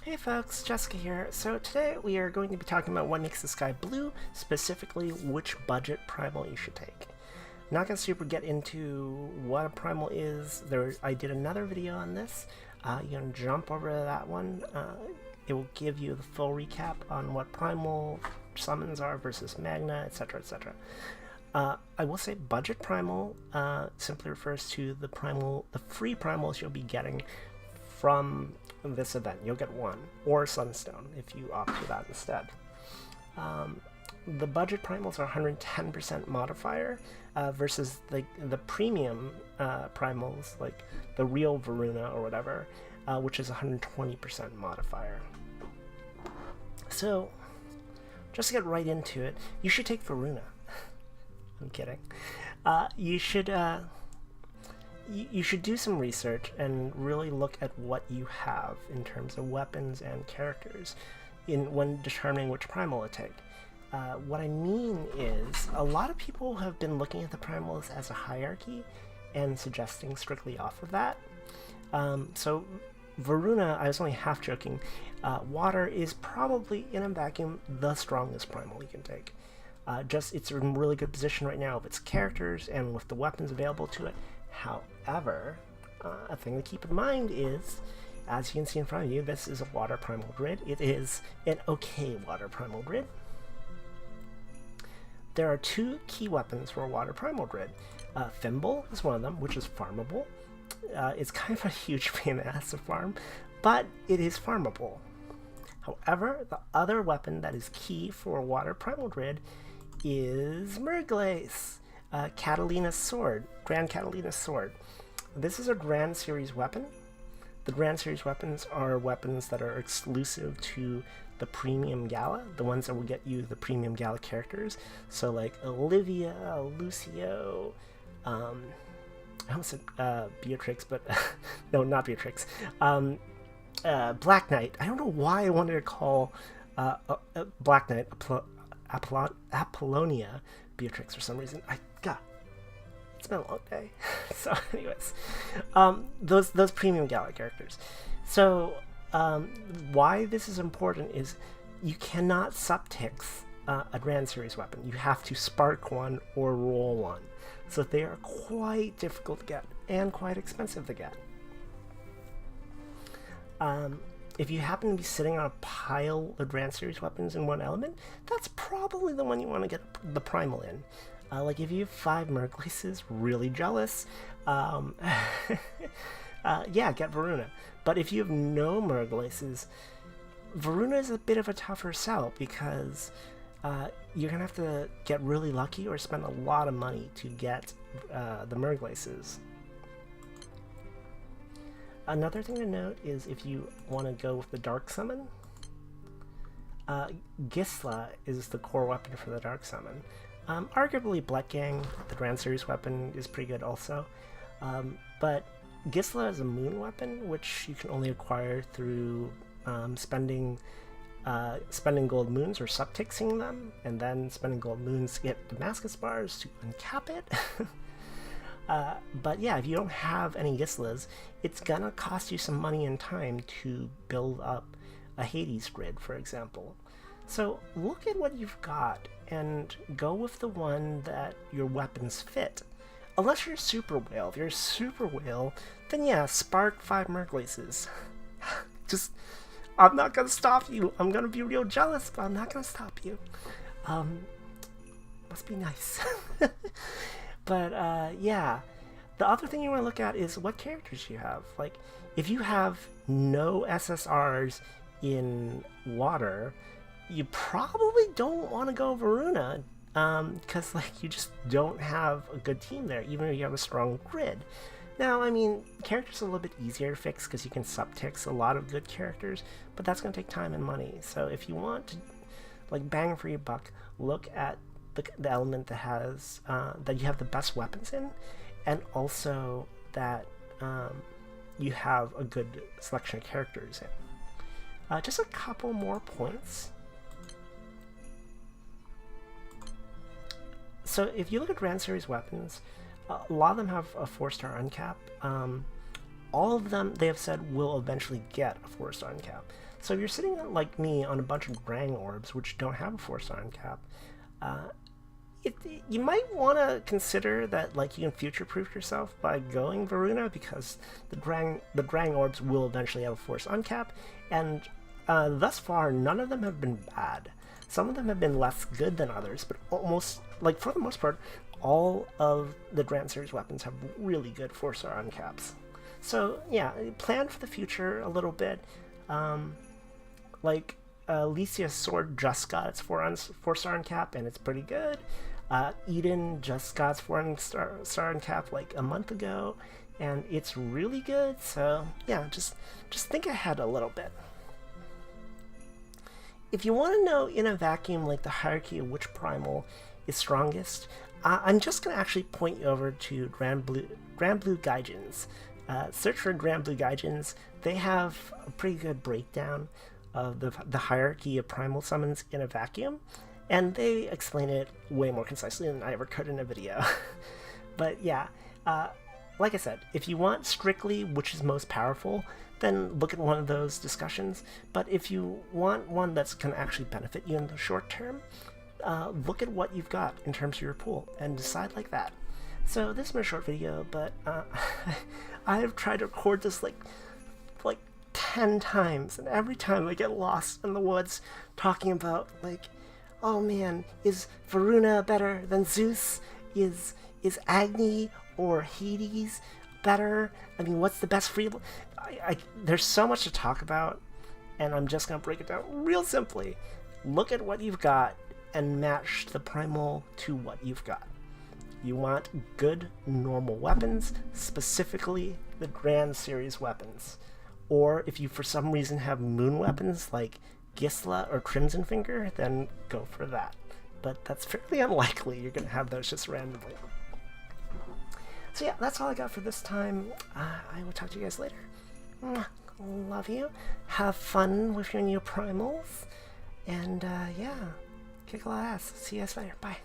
Hey folks, Jessica here. So today we are going to be talking about what makes the sky blue, specifically which budget primal you should take. Not going to super get into what a primal is. I did another video on this. You can jump over to that one. It will give you the full recap on what primal summons are versus magna, etc, etc. I will say budget primal simply refers to the free primals you'll be getting from this event. You'll get one, or Sunstone if you opt for that instead. The budget primals are 110% modifier versus the premium primals, like the real Varuna or whatever, which is 120% modifier. So, just to get right into it, you should take Varuna. I'm kidding. You should do some research and really look at what you have in terms of weapons and characters when determining which primal to take. What I mean is, a lot of people have been looking at the primals as a hierarchy and suggesting strictly off of that. So Varuna, I was only half joking, water is probably, in a vacuum, the strongest primal you can take. It's in a really good position right now with its characters and with the weapons available to it. However, a thing to keep in mind is, as you can see in front of you, this is a water primal grid. It is an okay water primal grid. There are two key weapons for a water primal grid. Thimble is one of them, which is farmable. It's kind of a huge pain in the ass to farm, but it is farmable. However, the other weapon that is key for a water primal grid is Merglace, Catalina's sword, Grand Catalina's sword. This is a Grand Series weapon. The Grand Series weapons are weapons that are exclusive to the Premium Gala, the ones that will get you the Premium Gala characters. So like Olivia, Lucio, I almost said Beatrix, but no, not Beatrix. Black Knight. I don't know why I wanted to call Black Knight Apollonia Beatrix for some reason. It's been a long day. So anyways, those Premium Gala characters. So why this is important is you cannot subtix a Grand Series weapon. You have to spark one or roll one. So they are quite difficult to get and quite expensive to get. If you happen to be sitting on a pile of Grand Series weapons in one element, that's probably the one you want to get the primal in. Like if you have 5 Merglaces, really jealous, yeah, get Varuna. But if you have no Merglaces, Varuna is a bit of a tougher sell because you're going to have to get really lucky or spend a lot of money to get the Merglaces. Another thing to note is if you want to go with the Dark Summon, Gisla is the core weapon for the Dark Summon. Arguably Bleckgang, the Grand Series weapon, is pretty good also. But Gisla is a moon weapon, which you can only acquire through spending gold moons or subtixing them, and then spending gold moons to get Damascus bars to uncap it. But yeah, if you don't have any Gislas, it's gonna cost you some money and time to build up a Hades grid, for example. So look at what you've got and go with the one that your weapons fit. Unless you're a super whale. If you're a super whale, then yeah, spark 5 Merglaces. I'm not gonna stop you. I'm gonna be real jealous, but I'm not gonna stop you. Must be nice. But yeah, the other thing you want to look at is what characters you have. Like, if you have no SSRs in water, you probably don't want to go Varuna, because like you just don't have a good team there, even if you have a strong grid. Now, I mean, characters are a little bit easier to fix because you can subtix a lot of good characters, but that's going to take time and money. So if you want to, like, bang for your buck, look at the element that has that you have the best weapons in, and also that you have a good selection of characters in. Just a couple more points. So if you look at Grand Series weapons, a lot of them have a 4-star uncap. all of them, they have said, will eventually get a 4-star uncap. So if you're sitting like me on a bunch of Grang orbs which don't have a 4-star uncap, you might want to consider that like you can future-proof yourself by going Varuna, because the Grang orbs will eventually have a 4-star uncap, and thus far none of them have been bad. Some of them have been less good than others, but almost, like for the most part, all of the Grand Series weapons have really good 4-star uncaps. So yeah, plan for the future a little bit. Like Alicia's sword just got its 4-star uncap, and it's pretty good. Eden just got its 4-star uncap like a month ago, and it's really good. So yeah, just think ahead a little bit. If you want to know in a vacuum like the hierarchy of which primal is strongest, I'm just going to actually point you over to Granblue Gaijins. Search for Granblue Gaijins. They have a pretty good breakdown of the hierarchy of primal summons in a vacuum, and they explain it way more concisely than I ever could in a video. But yeah, like I said, if you want strictly which is most powerful, then look at one of those discussions. But if you want one that's going to actually benefit you in the short term, look at what you've got in terms of your pool and decide like that. So this is my short video, but I have tried to record this like 10 times, and every time I get lost in the woods talking about like, oh man, is Varuna better than Zeus? Is Agni or Hades better? I mean, what's the best free? There's so much to talk about, and I'm just gonna break it down real simply. Look at what you've got and match the primal to what you've got. You want good normal weapons, specifically the Grand Series weapons. Or if you for some reason have moon weapons like Gisla or Crimson Finger, then go for that. But that's fairly unlikely you're going to have those just randomly. So yeah, that's all I got for this time. I will talk to you guys later. Love you. Have fun with your new primals. And yeah, kick a lot of ass. See you guys later. Bye.